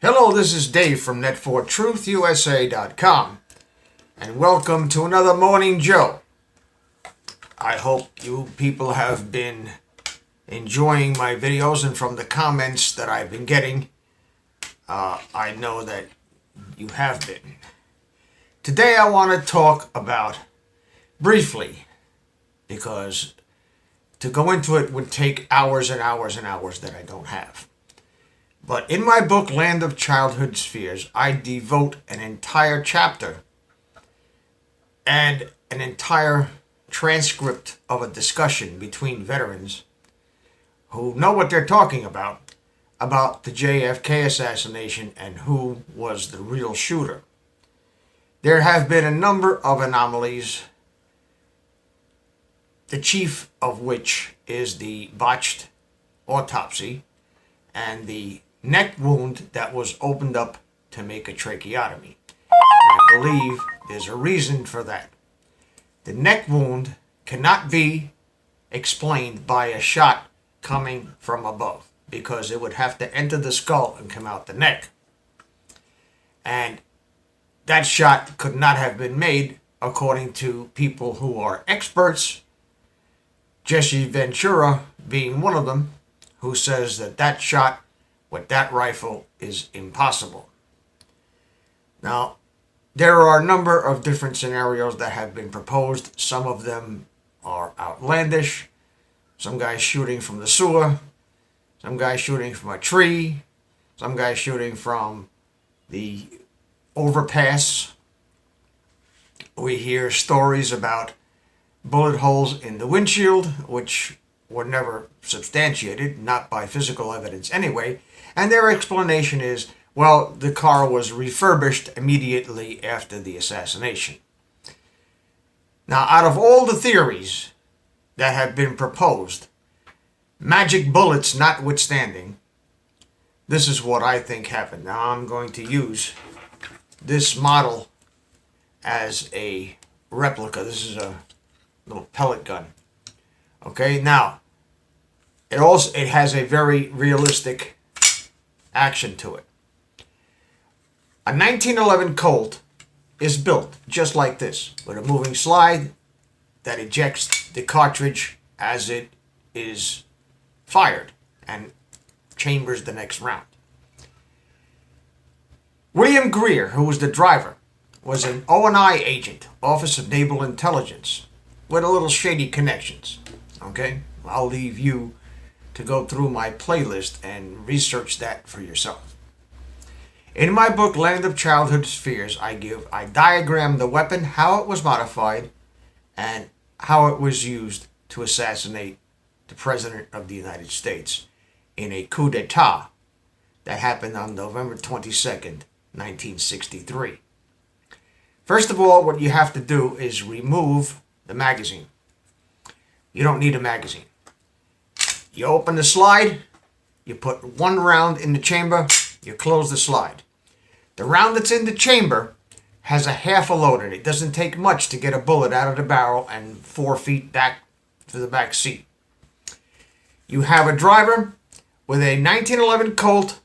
Hello, this is Dave from NetForTruthUSA.com, and welcome to another Morning Joe. I hope you people have been enjoying my videos, and from the comments that I've been getting, I know that you have been. Today I want to talk about, briefly, because to go into it would take hours and hours and hours that I don't have. But in my book, Land of Childhood Spheres, I devote an entire chapter and an entire transcript of a discussion between veterans who know what they're talking about the JFK assassination and who was the real shooter. There have been a number of anomalies, the chief of which is the botched autopsy and the neck wound that was opened up to make a tracheotomy. And I believe there's a reason for that. The neck wound cannot be explained by a shot coming from above, because it would have to enter the skull and come out the neck. And that shot could not have been made, according to people who are experts, Jesse Ventura being one of them, who says that that shot with that rifle is impossible. Now, there are a number of different scenarios that have been proposed. Some of them are outlandish. Some guy shooting from the sewer, some guy shooting from a tree, some guy shooting from the overpass. We hear stories about bullet holes in the windshield, which were never substantiated, not by physical evidence anyway, and their explanation is, well, the car was refurbished immediately after the assassination. Now, out of all the theories that have been proposed, magic bullets notwithstanding, this is what I think happened. Now, I'm going to use this model as a replica. This is a little pellet gun. Okay, now, it has a very realistic action to it. A 1911 Colt is built just like this, with a moving slide that ejects the cartridge as it is fired and chambers the next round. William Greer, who was the driver, was an O&I agent, Office of Naval Intelligence, with a little shady connections. Okay, I'll leave you to go through my playlist and research that for yourself. In my book, Land of Childhood Spheres, I diagram the weapon, how it was modified, and how it was used to assassinate the President of the United States in a coup d'etat that happened on November 22nd, 1963. First of all, what you have to do is remove the magazine. You don't need a magazine. You open the slide, you put one round in the chamber, you close the slide. The round that's in the chamber has a half a load in it. It doesn't take much to get a bullet out of the barrel and 4 feet back to the back seat. You have a driver with a 1911 Colt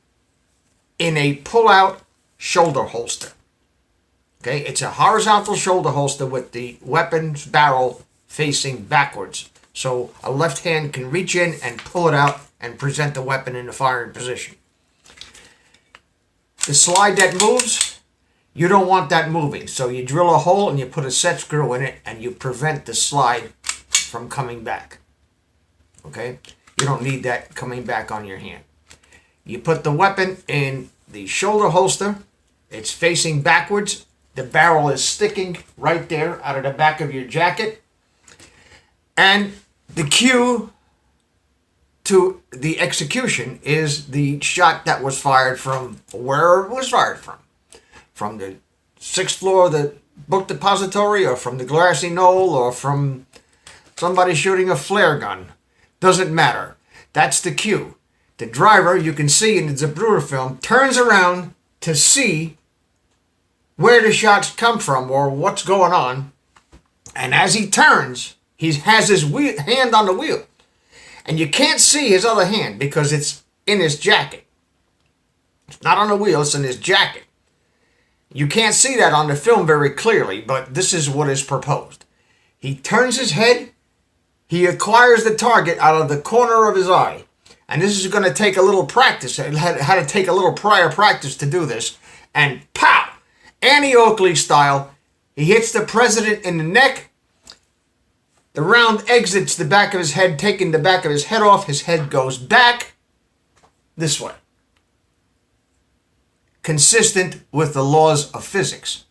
in a pull-out shoulder holster. Okay, it's a horizontal shoulder holster with the weapon's barrel facing backwards, so a left hand can reach in and pull it out and present the weapon in the firing position. The slide that moves, you don't want that moving, so you drill a hole and you put a set screw in it and you prevent the slide from coming back. Okay? You don't need that coming back on your hand. You put the weapon in the shoulder holster, it's facing backwards, the barrel is sticking right there out of the back of your jacket, and the cue to the execution is the shot that was fired from where it was fired from the 6th floor of the book depository, or from the grassy knoll, or from somebody shooting a flare gun. Doesn't matter. That's the cue. The driver, you can see in the Zapruder film, turns around to see where the shots come from or what's going on, and as he turns, he has his hand on the wheel. And you can't see his other hand because it's in his jacket. It's not on the wheel, it's in his jacket. You can't see that on the film very clearly, but this is what is proposed. He turns his head, he acquires the target out of the corner of his eye. And this is going to take a little practice. It had to take a little prior practice to do this. And pow! Annie Oakley style, he hits the president in the neck. The round exits the back of his head, taking the back of his head off. His head goes back this way. Consistent with the laws of physics.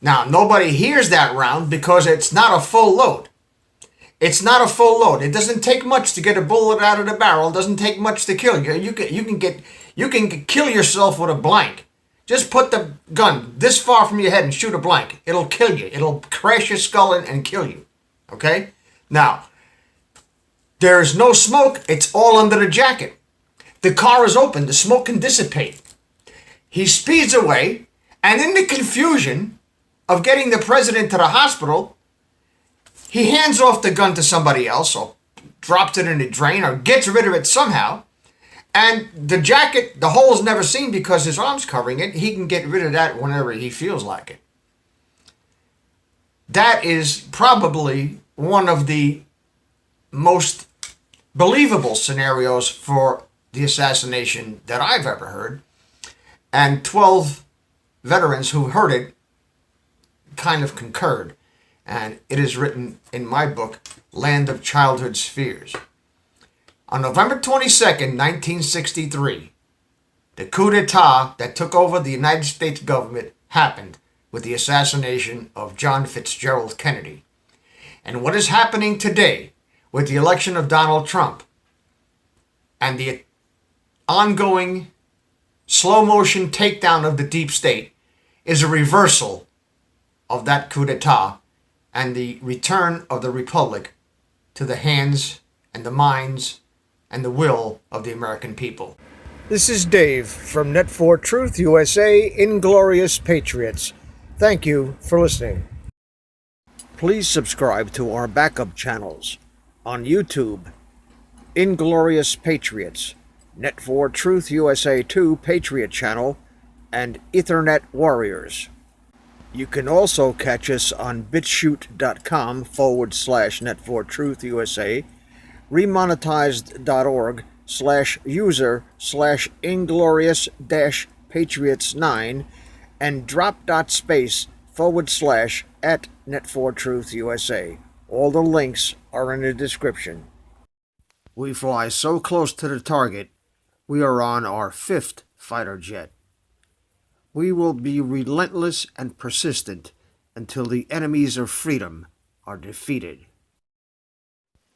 Now, nobody hears that round because it's not a full load. It's not a full load. It doesn't take much to get a bullet out of the barrel. It doesn't take much to kill you. You can kill yourself with a blank. Just put the gun this far from your head and shoot a blank. It'll kill you. It'll crash your skull in and kill you. Okay? Now, there's no smoke. It's all under the jacket. The car is open. The smoke can dissipate. He speeds away, and in the confusion of getting the president to the hospital, he hands off the gun to somebody else, or drops it in the drain, or gets rid of it somehow. And the jacket, the hole's never seen because his arm's covering it. He can get rid of that whenever he feels like it. That is probably one of the most believable scenarios for the assassination that I've ever heard. And 12 veterans who heard it kind of concurred. And it is written in my book, Land of Childhood's Fears. On November 22nd, 1963, the coup d'etat that took over the United States government happened with the assassination of John Fitzgerald Kennedy. And what is happening today with the election of Donald Trump and the ongoing slow-motion takedown of the deep state is a reversal of that coup d'etat and the return of the republic to the hands and the minds and the will of the American people. This is Dave from Net4Truth USA, Inglorious Patriots. Thank you for listening. Please subscribe to our backup channels on YouTube, Inglorious Patriots, Net4Truth USA 2 Patriot Channel, and Ethernet Warriors. You can also catch us on BitChute.com/Net4Truth USA, remonetized.org/user/Inglorious-Patriots9, and drop.space/@Net4Truth USA. All the links are in the description. We fly so close to the target, we are on our 5th fighter jet. We will be relentless and persistent until the enemies of freedom are defeated.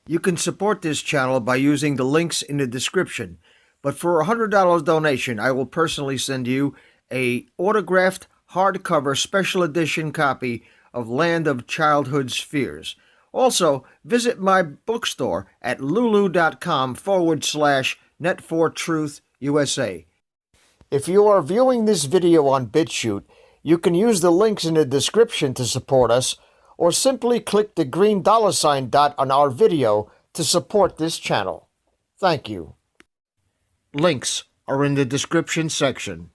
You can support this channel by using the links in the description, but for a $100 donation, I will personally send you a autographed hardcover special edition copy of Land of Childhood's Fears. Also, visit my bookstore at lulu.com/Net4Truth USA. If you are viewing this video on BitChute, you can use the links in the description to support us, or simply click the green $ dot on our video to support this channel. Thank you. Links are in the description section.